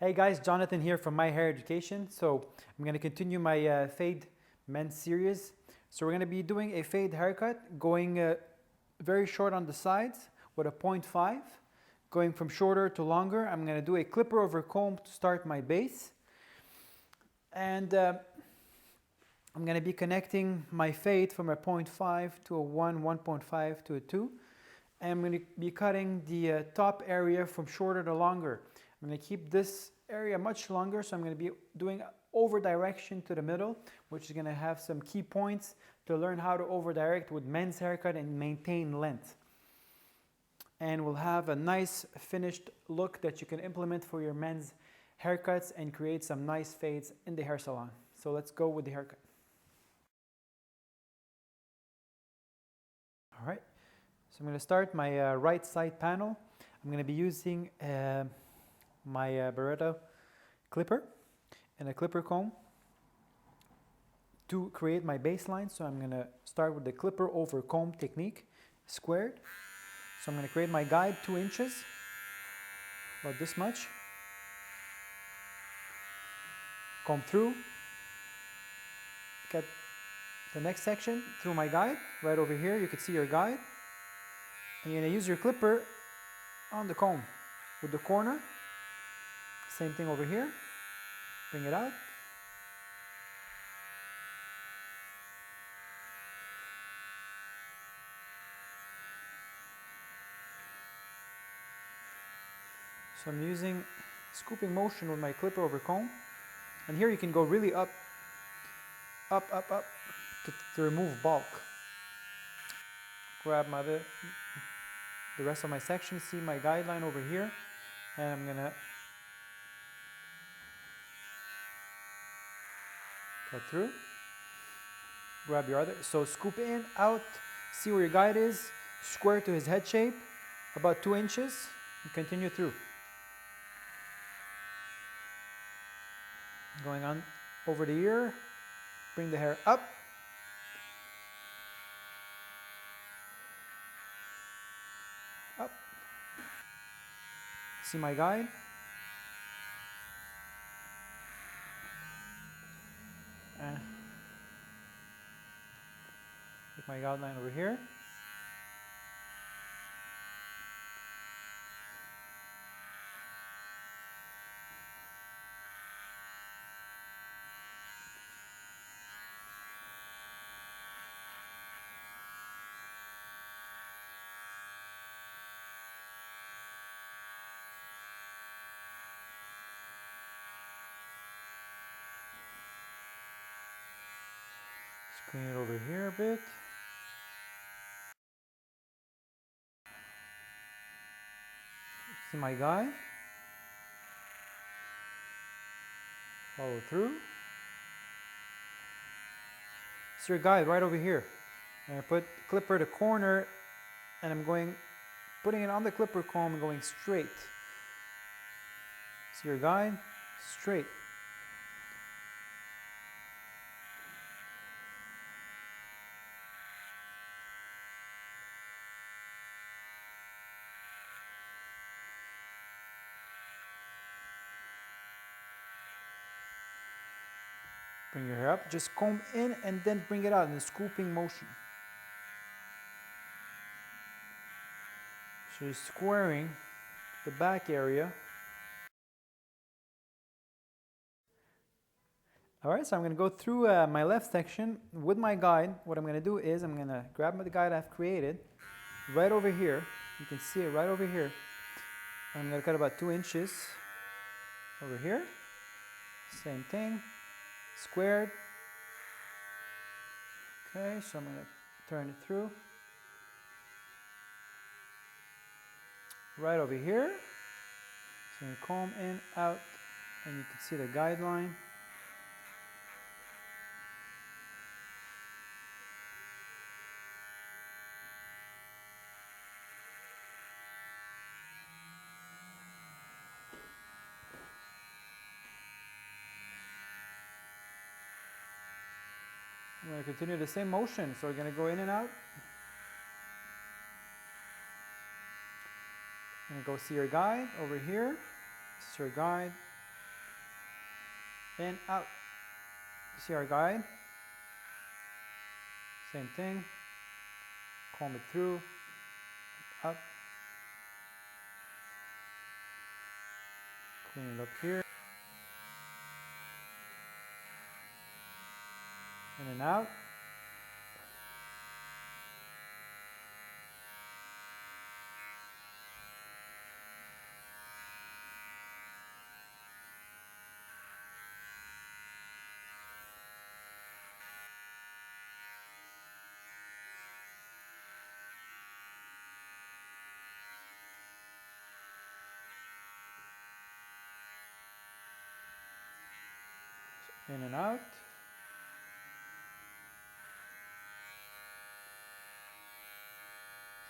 Hey guys, Jonathan here from My Hair Education. So I'm going to continue my fade men's series. So we're going to be doing a fade haircut, going very short on the sides with a 0.5, going from shorter to longer. I'm going to do a clipper over comb to start my base. And I'm going to be connecting my fade from a 0.5 to a 1, 1.5 to a 2. And I'm going to be cutting the top area from shorter to longer. I'm going to keep this area much longer, so I'm going to be doing over direction to the middle, which is going to have some key points to learn how to over direct with men's haircut and maintain length. And we'll have a nice finished look that you can implement for your men's haircuts and create some nice fades in the hair salon. So let's go with the haircut. All right, so I'm going to start my right side panel. I'm going to be using my Barretto clipper and a clipper comb to create my baseline. So I'm going to start with the clipper over comb technique, squared. So I'm going to create my guide 2 inches, about this much. Comb through, get the next section through my guide. Right over here, you can see your guide. And you're going to use your clipper on the comb with the corner. Same thing over here. Bring it out. So I'm using scooping motion with my clipper over comb. And here you can go really up to remove bulk. Grab the rest of my section, see my guideline over here, and I'm gonna cut through. Grab your other, so scoop in, out, see where your guide is, square to his head shape, about 2 inches, and continue through. Going on over the ear, bring the hair up. Up. See my guide. And take my guideline over here. Screen it over here a bit. See my guide. Follow through. It's your guide right over here. And I put clipper to corner, and I'm putting it on the clipper comb and going straight. See your guide, straight. Bring your hair up, just comb in and then bring it out in a scooping motion. So you're squaring the back area. Alright, so I'm going to go through my left section with my guide. What I'm going to do is I'm going to grab the guide I've created right over here. You can see it right over here. I'm going to cut about 2 inches over here. Same thing. Squared. Okay, so I'm going to turn it through. Right over here. So you comb in, out, and you can see the guideline. I'm going to continue the same motion, so we're going to go in and out. I'm going to go see your guide over here. This is your guide. in, out. See our guide? Same thing. Comb it through, up. Clean it up here. In and out. In and out.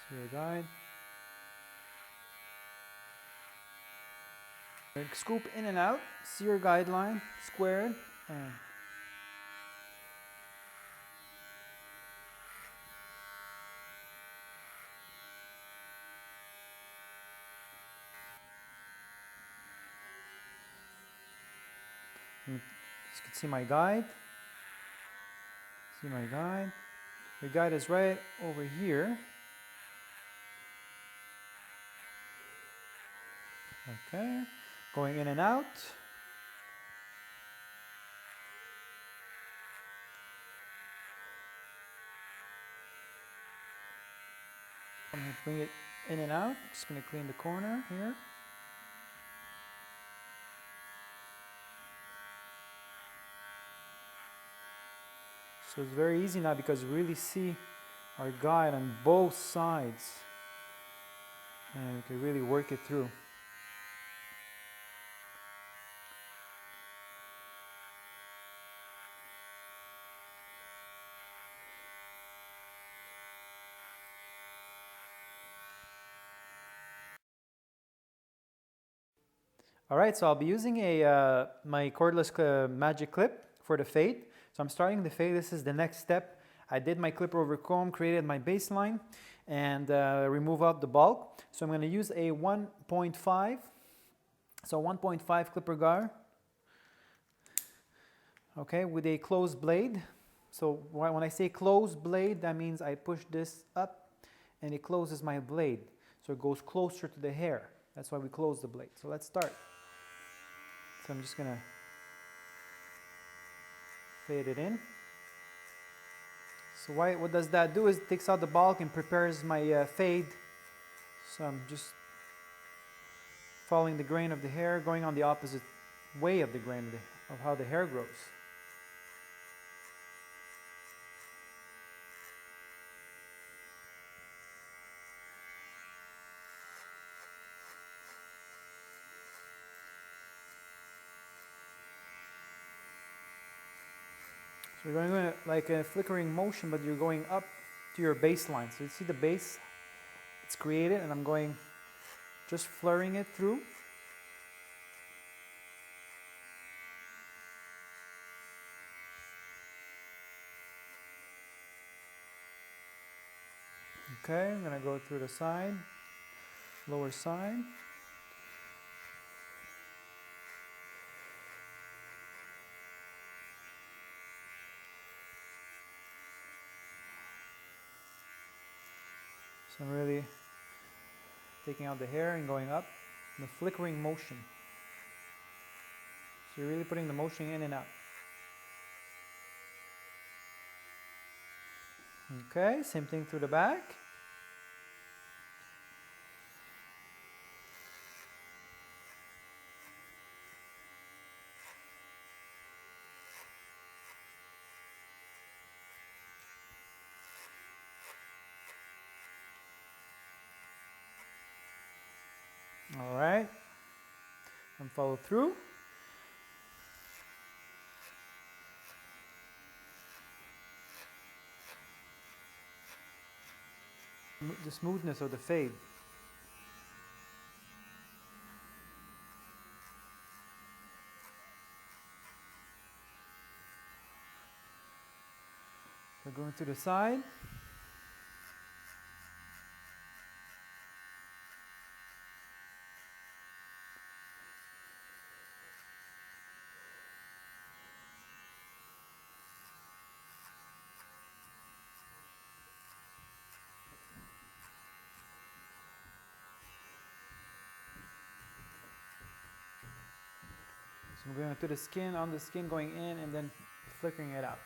See your guide. Scoop in and out. See your guideline, squared, and you can see my guide. See my guide. Your guide is right over here. Okay, going in and out. I'm going to bring it in and out. Just going to clean the corner here. So it's very easy now because we really see our guide on both sides. And we can really work it through. All right, so I'll be using my cordless magic clip for the fade. So I'm starting the fade. This is the next step. I did my clipper over comb, created my baseline, and remove out the bulk. So I'm going to use a 1.5. So 1.5 clipper guard. Okay, with a closed blade. So when I say closed blade, that means I push this up and it closes my blade. So it goes closer to the hair. That's why we close the blade. So let's start. So I'm just going to fade it in. So what does that do is it takes out the bulk and prepares my fade. So I'm just following the grain of the hair, going on the opposite way of the grain of how the hair grows. So you're going like a flickering motion, but you're going up to your baseline. So you see the base, it's created, and I'm going just flurrying it through. Okay, I'm going to go through the side, lower side. So I'm really taking out the hair and going up in a flickering motion. So you're really putting the motion in and out. Okay, same thing through the back. All right, and follow through. The smoothness of the fade. So going to the side. So I'm going to the skin, on the skin, going in and then flickering it out.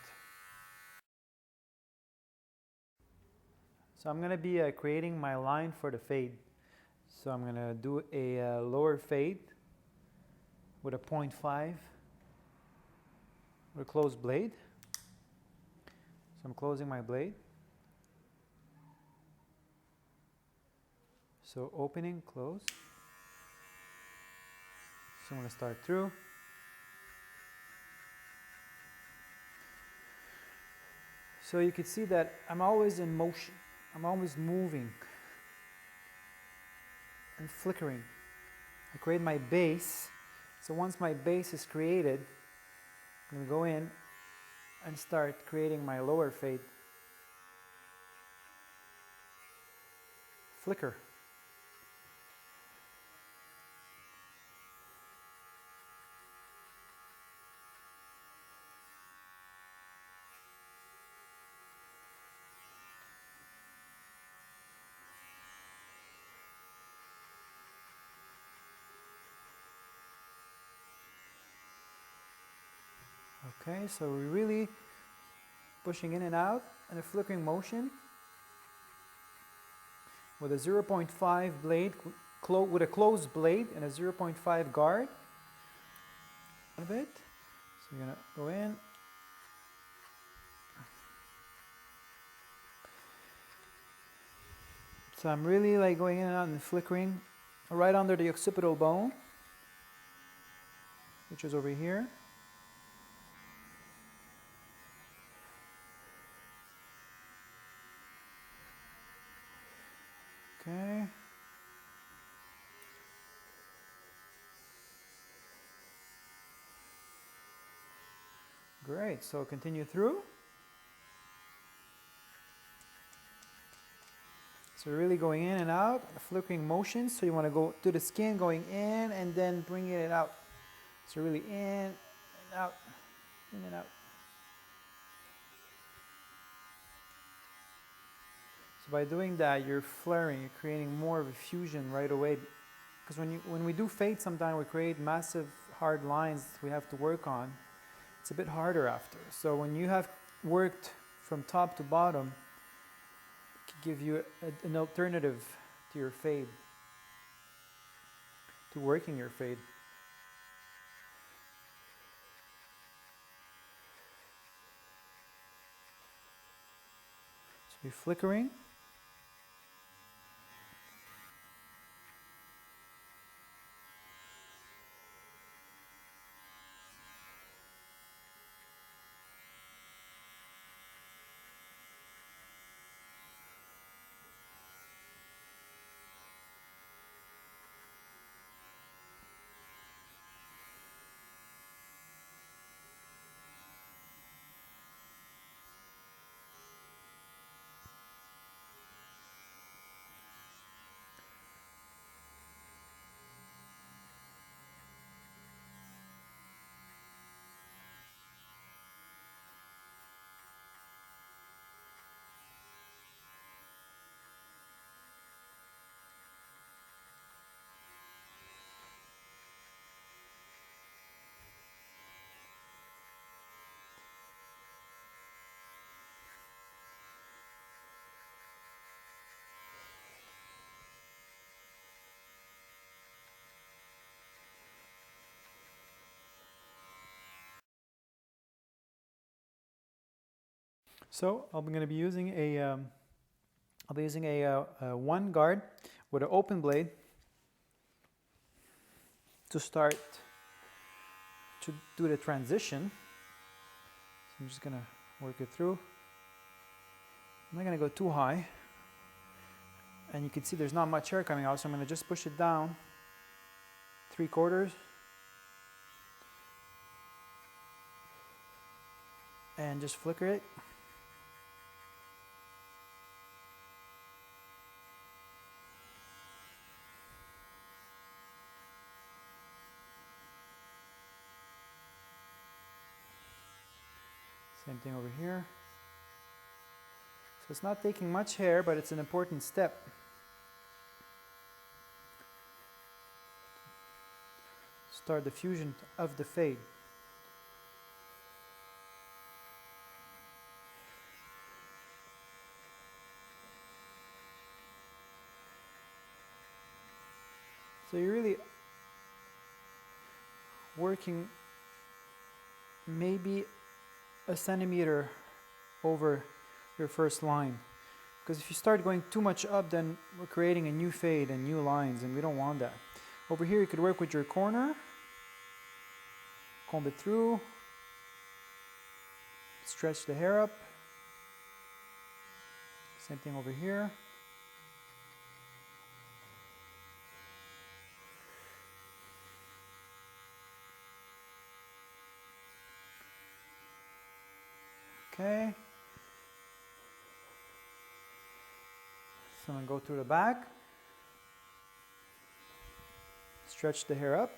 So I'm going to be creating my line for the fade. So I'm going to do a lower fade with a 0.5 with a closed blade. So I'm closing my blade. So opening, close. So I'm going to start through. So you can see that I'm always in motion. I'm always moving and flickering. I create my base. So once my base is created, I'm going to go in and start creating my lower fade. Flicker. Okay, so we're really pushing in and out in a flickering motion with a 0.5 blade, with a closed blade and a 0.5 guard. A bit. So you're going to go in. So I'm really like going in and out and flickering right under the occipital bone, which is over here. Okay. Great, so continue through. So really going in and out, flickering motions. So you want to go to the skin, going in and then bringing it out. So really in and out, in and out. So by doing that, you're flaring, you're creating more of a fusion right away. Because when we do fade, sometimes we create massive hard lines we have to work on. It's a bit harder after. So when you have worked from top to bottom, it can give you an alternative to your fade, to working your fade. So be flickering. So I'm going to be using a one guard with an open blade to start to do the transition. So I'm just going to work it through. I'm not going to go too high. And you can see there's not much hair coming out, so I'm going to just push it down 3/4 and just flicker it. Same thing over here. So it's not taking much hair, but it's an important step. start the fusion of the fade. So you're really working maybe a centimeter over your first line. Because if you start going too much up, then we're creating a new fade and new lines, and we don't want that. Over here, you could work with your corner, comb it through, stretch the hair up. Same thing over here. Okay. So I'm going to go through the back, stretch the hair up.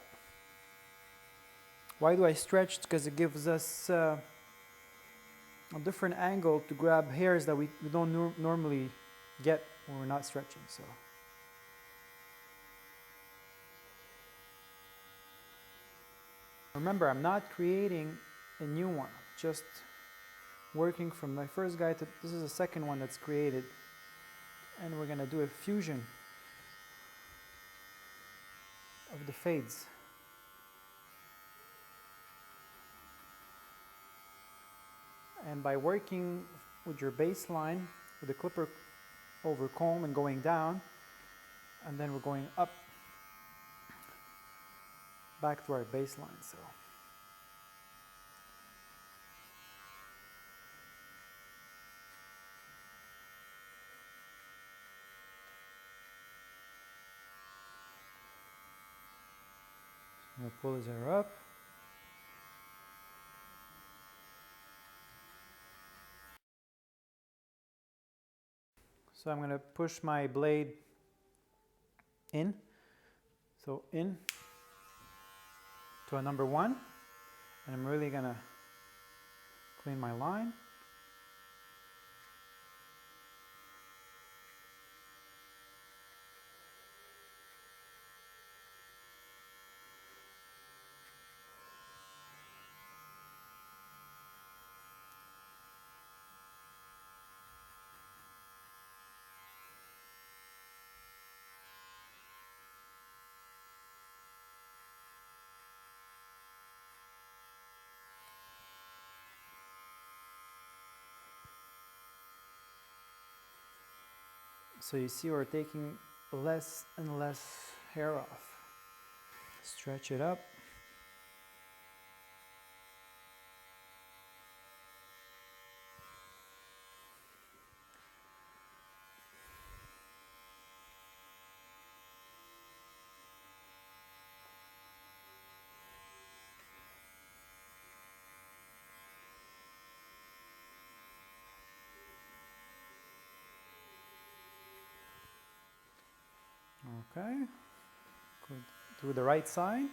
Why do I stretch? Because it gives us a different angle to grab hairs that we don't normally get when we're not stretching. So remember, I'm not creating a new one, just working from my first guy to this is the second one that's created, and we're going to do a fusion of the fades. And by working with your baseline with the clipper over comb and going down, and then we're going up back to our baseline. So I'm going to pull his hair up. So I'm going to push my blade in. So in to a number 1. And I'm really going to clean my line. So you see we're taking less and less hair off. Stretch it up. Okay, go to the right side.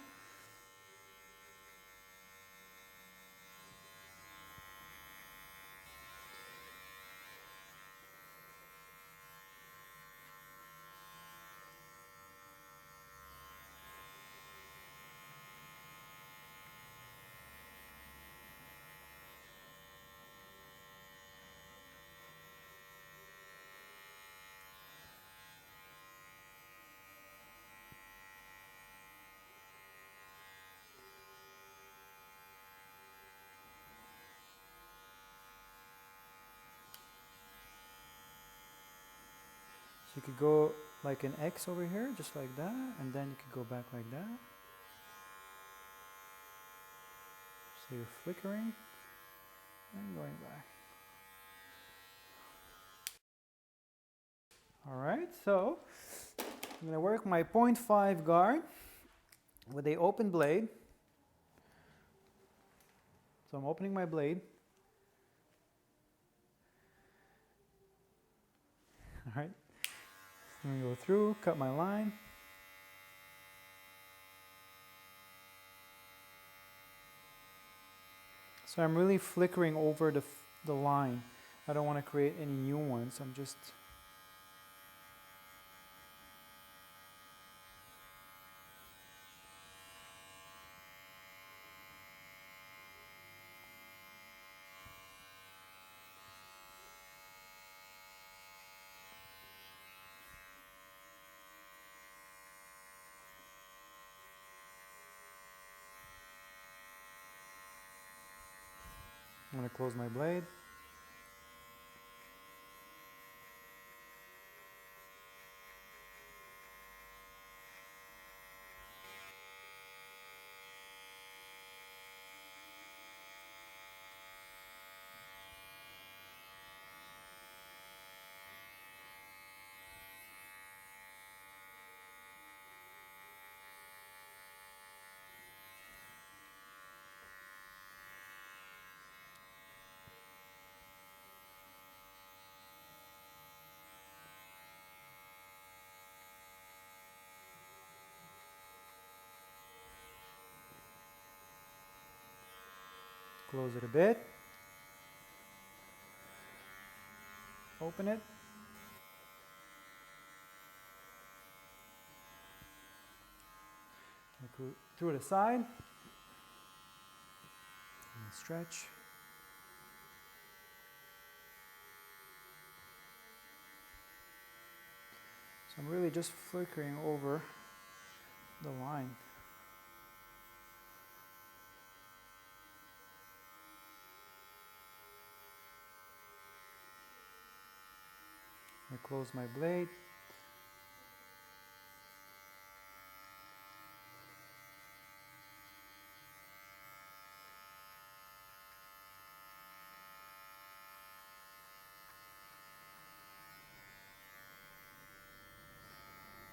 So you could go like an X over here, just like that, and then you could go back like that. So you're flickering and going back. Alright, so I'm going to work my 0.5 guard with a open blade. So I'm opening my blade. Alright, I'm going to go through, cut my line. So I'm really flickering over the line. I don't want to create any new ones. I'm just I'm going to close my blade. Close it a bit. Open it. Go through the side. And stretch. So I'm really just flickering over the line. I close my blade.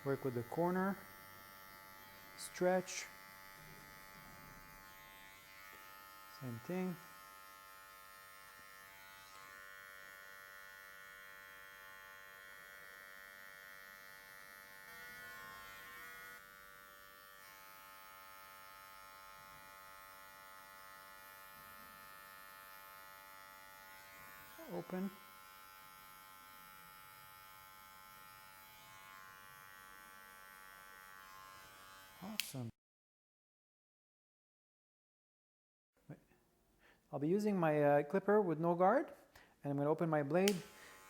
Work with the corner. Stretch. Same thing. Open. Awesome. I'll be using my clipper with no guard, and I'm going to open my blade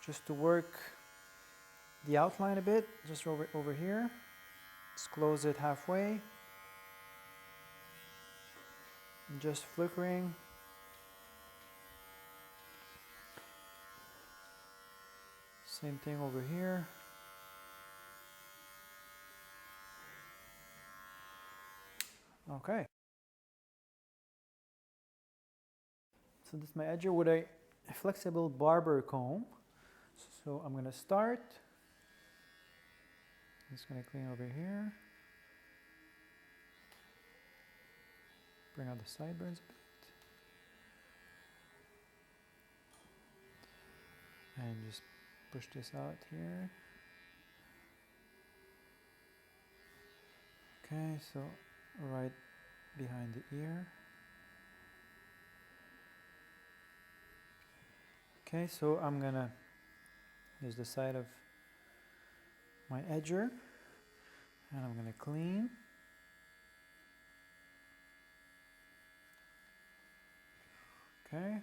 just to work the outline a bit, just over here. Just close it halfway. And just flickering. Same thing over here. Okay. So this is my edger with a flexible barber comb. So I'm going to start. I'm just going to clean over here. Bring out the sideburns a bit. And just push this out here. Okay, so right behind the ear. Okay, so I'm gonna use the side of my edger and I'm gonna clean. Okay,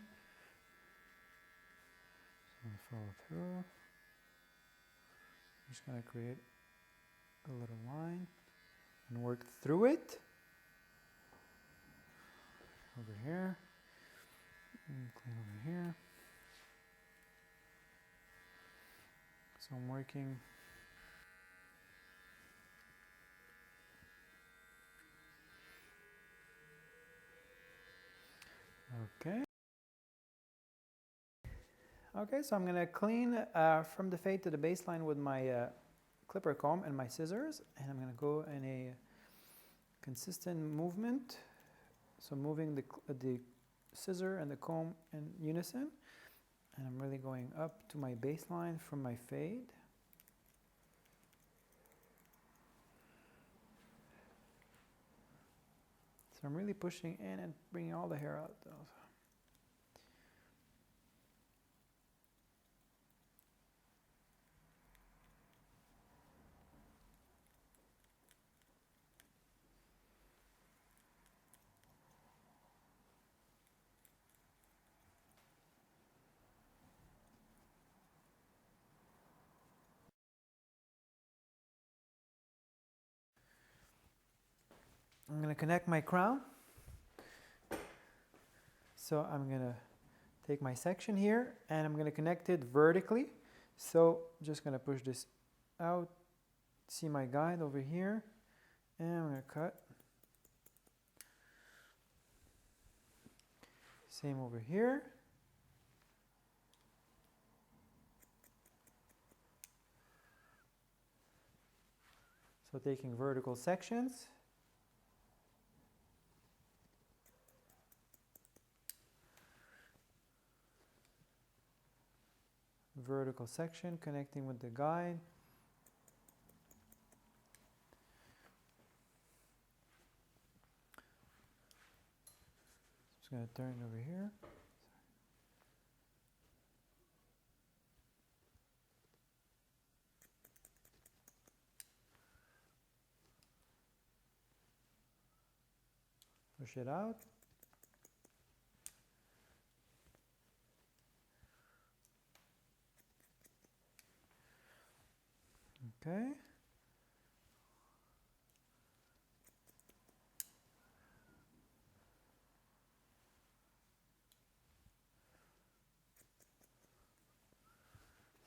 so I'm gonna follow through. I'm just gonna create a little line and work through it. Over here, and clean over here. So I'm working okay. Okay, so I'm gonna clean from the fade to the baseline with my clipper comb and my scissors, and I'm gonna go in a consistent movement. So moving the scissor and the comb in unison, and I'm really going up to my baseline from my fade. So I'm really pushing in and bringing all the hair out though. I'm going to connect my crown. So I'm going to take my section here and I'm going to connect it vertically. So just going to push this out. See my guide over here, and I'm going to cut. Same over here. So taking vertical sections. Vertical section connecting with the guide. Just going to turn it over here. Push it out. Okay.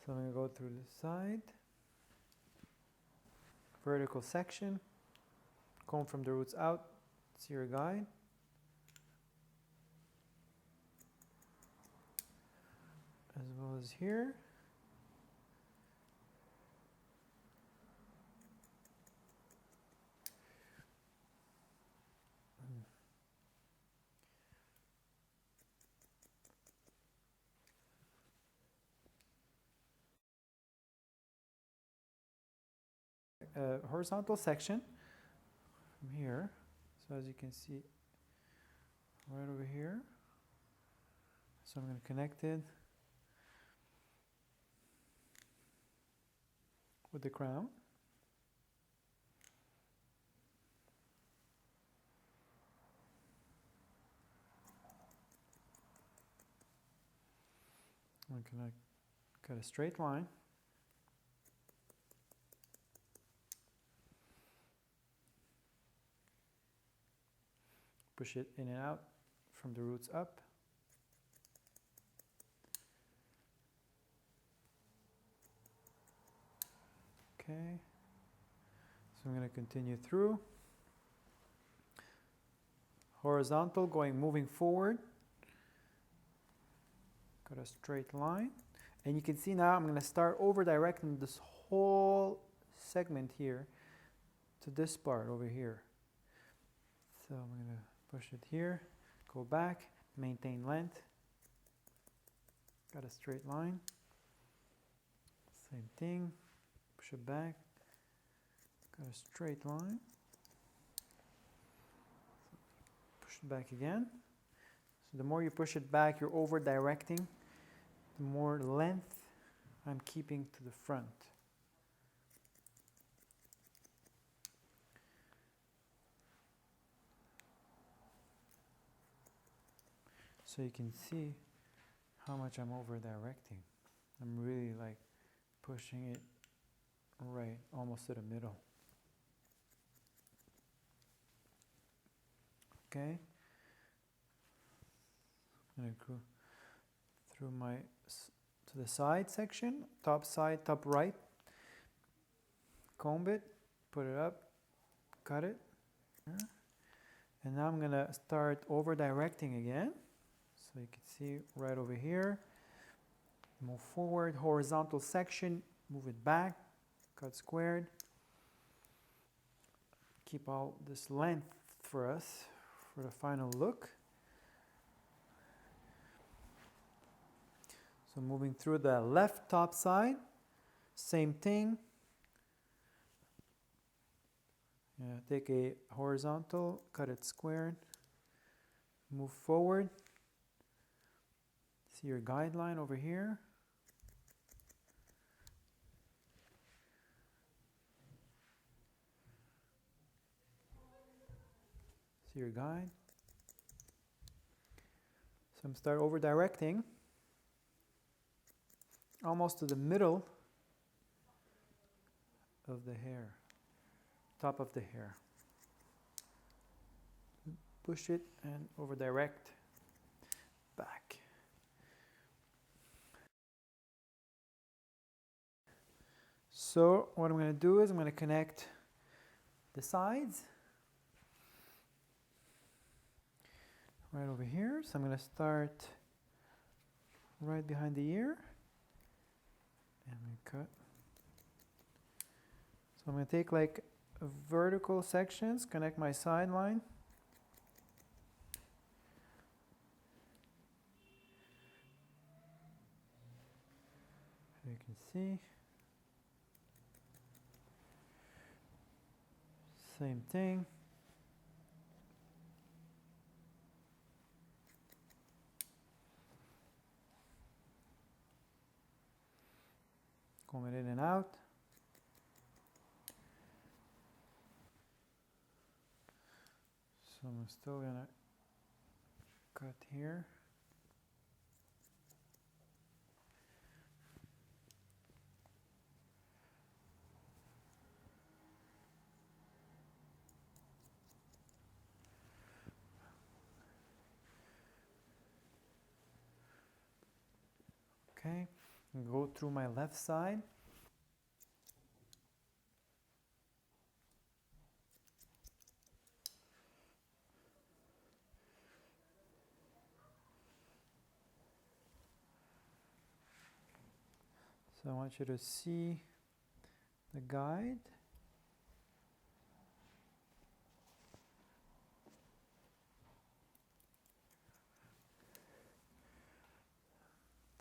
So I'm going to go through the side. Vertical section. Comb from the roots out. See your guide. As well as here. Horizontal section from here. So as you can see, right over here. So I'm going to connect it with the crown. I'm going to cut a straight line. Push it in and out from the roots up. Okay, so I'm going to continue through. Horizontal, moving forward. Got a straight line. And you can see now I'm going to start over directing this whole segment here to this part over here. So I'm going to push it here, go back, maintain length. Got a straight line. Same thing. Push it back. Got a straight line. Push it back again. So the more you push it back, you're over directing. The more length I'm keeping to the front. So you can see how much I'm over directing. I'm really like pushing it right almost to the middle. Okay. I'm going to go through to the side section, top side, top right. Comb it, put it up, cut it. And now I'm going to start over directing again. So you can see right over here. Move forward, horizontal section, move it back, cut squared. Keep all this length for us for the final look. So moving through the left top side, same thing. Take a horizontal, cut it squared, move forward. See your guideline over here. See your guide. So I'm start over directing almost to the middle of the hair, top of the hair. Push it and over direct back. So what I'm going to do is I'm going to connect the sides right over here. So I'm going to start right behind the ear and we cut. So I'm going to take like vertical sections, connect my side line. You can see. Same thing. Comb it in and out. So I'm still gonna cut here. Okay, and go through my left side. So I want you to see the guide.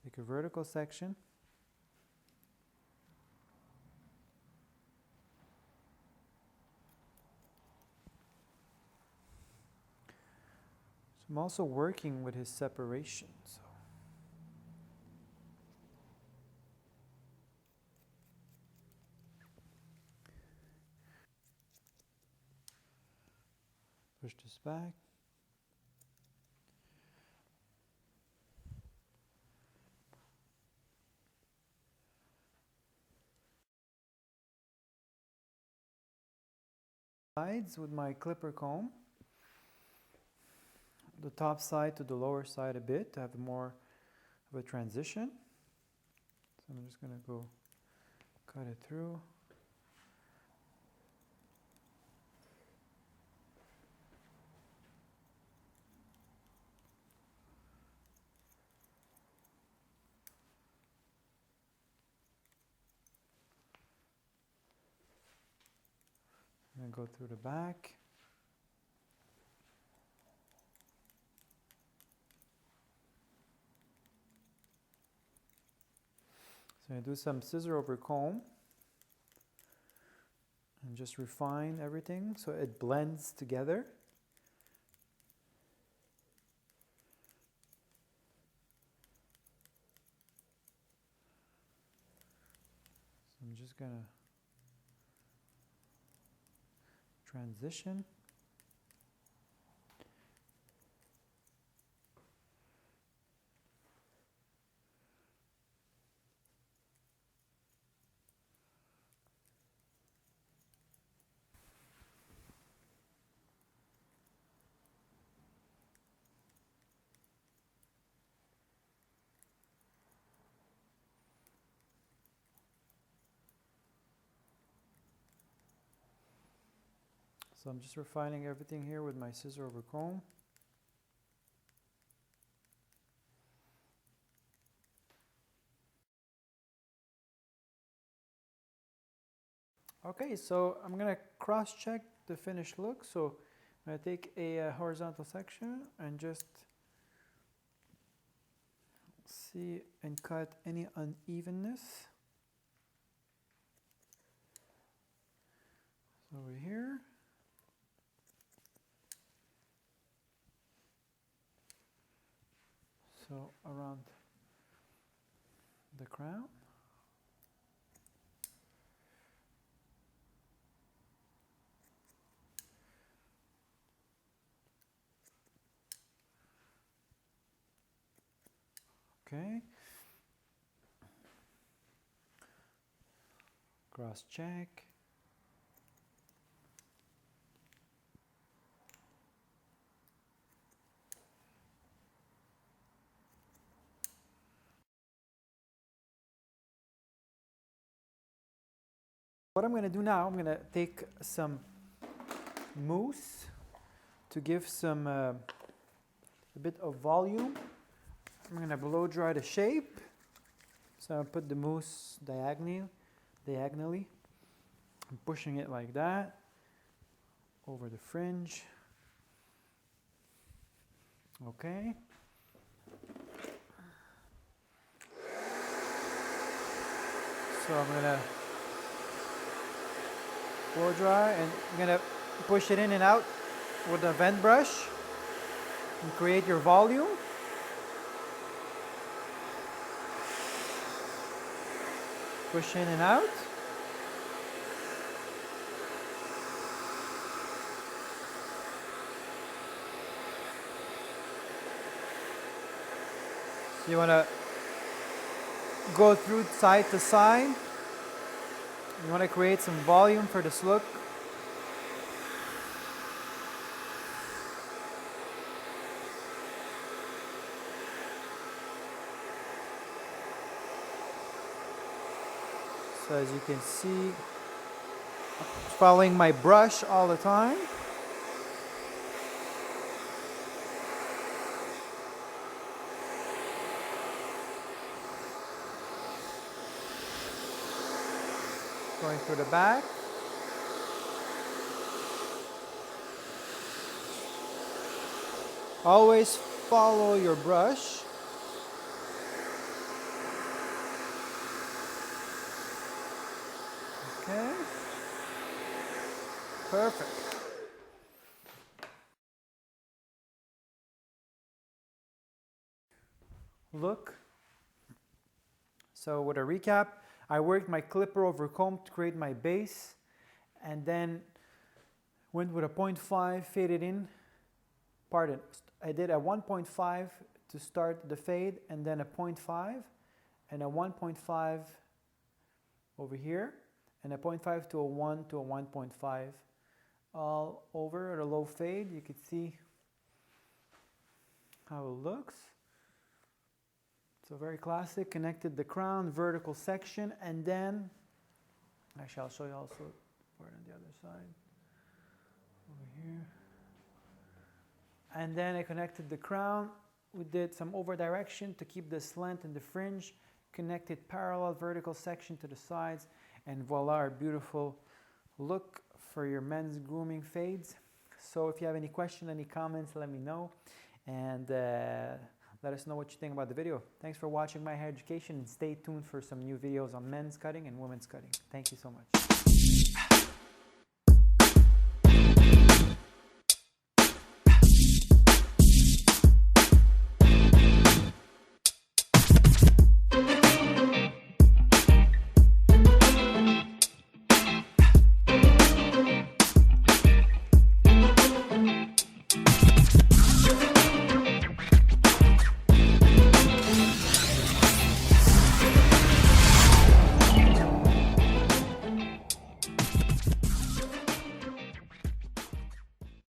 Take a vertical section. So I'm also working with his separation. So push this back. Sides with my clipper comb. The top side to the lower side a bit to have more of a transition. So I'm just going to go cut it through. And go through the back. So I do some scissor over comb and just refine everything so it blends together. So I'm just gonna transition. So I'm just refining everything here with my scissor over comb. Okay, so I'm gonna cross-check the finished look. So I'm gonna take a horizontal section and just see and cut any unevenness. So over here. So around the crown. Okay. Cross check. What I'm going to do now, I'm going to take some mousse to give some a bit of volume. I'm going to blow dry the shape. So I'll put the mousse diagonally. I'm pushing it like that over the fringe. Okay. So I'm going to blow dry, and I'm going to push it in and out with a vent brush and create your volume. Push in and out. So you want to go through side to side. You want to create some volume for this look. So as you can see, following my brush all the time. Going through the back. Always follow your brush. Okay. Perfect. Look. So with a recap, I worked my clipper over comb to create my base, and then went with a 0.5, faded in. Pardon, I did a 1.5 to start the fade, and then a 0.5, and a 1.5 over here, and a 0.5 to a 1 to a 1.5 all over at a low fade. You can see how it looks. So very classic. Connected the crown, vertical section, and then actually I'll show you also part on the other side over here. And then I connected the crown. We did some over direction to keep the slant in the fringe, connected parallel vertical section to the sides, and voila, our beautiful look for your men's grooming fades. So if you have any questions, any comments, let me know, and let us know what you think about the video. Thanks for watching My Hair Education, and stay tuned for some new videos on men's cutting and women's cutting. Thank you so much.